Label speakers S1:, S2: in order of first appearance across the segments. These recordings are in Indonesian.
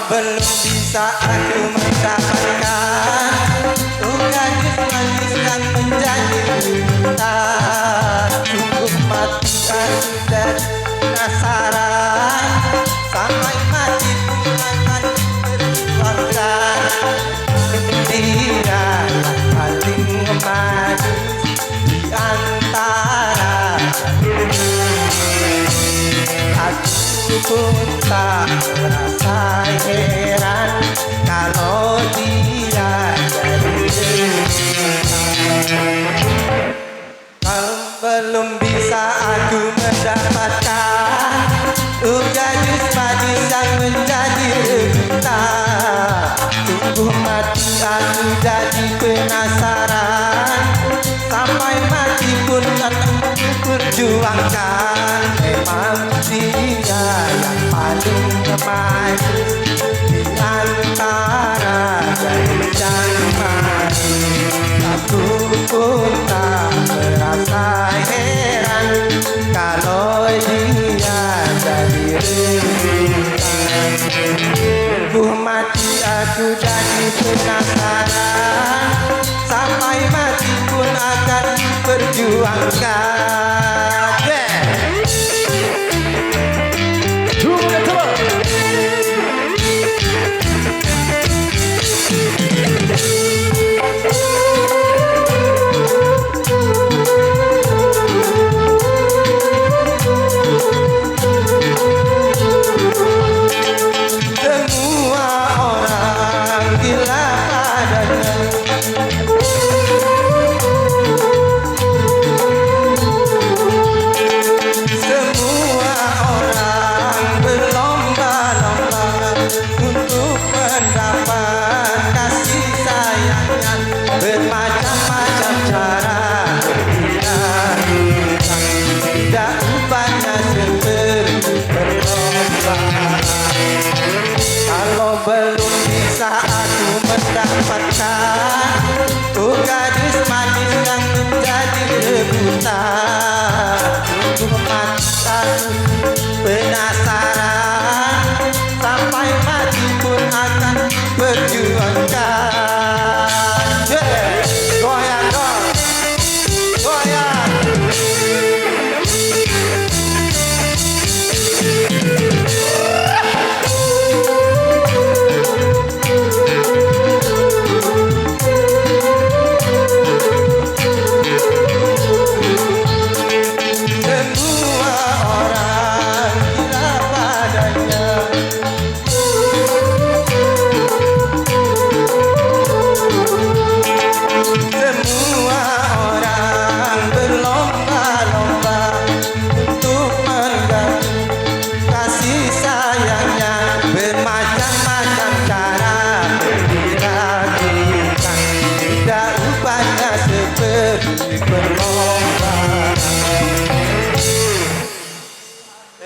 S1: Belum bisa aku mendapatkan gadis manis yang menjadi cinta. Cukup mati aku dari penasaran, sampai mati pun akan berjuangkan. Dia yang paling manis di antara aku pun tak merasa heran kalau dia jadi kalau belum bisa aku mendapatkan gadis manis yang menjadi rebutan. Sungguh mati aku jadi penasaran, sampai mati pun akan perjuangkan. Memang dia yang paling manis di antara gadis dan manis. Aku pun tak merasa heran kalau dia jadi rebutan. Sungguh mati aku jadi penasaran, sampai mati pun akan perjuangkan. Bermacam-macam cara tidak upahnya seperti berlomba. Kalau belum bisa aku mendapatkan gadis manis yang menjadi rebutan. Sungguh mati aku penasaran, sampai mati pun akan perjuangkan.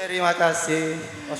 S1: Terima kasih.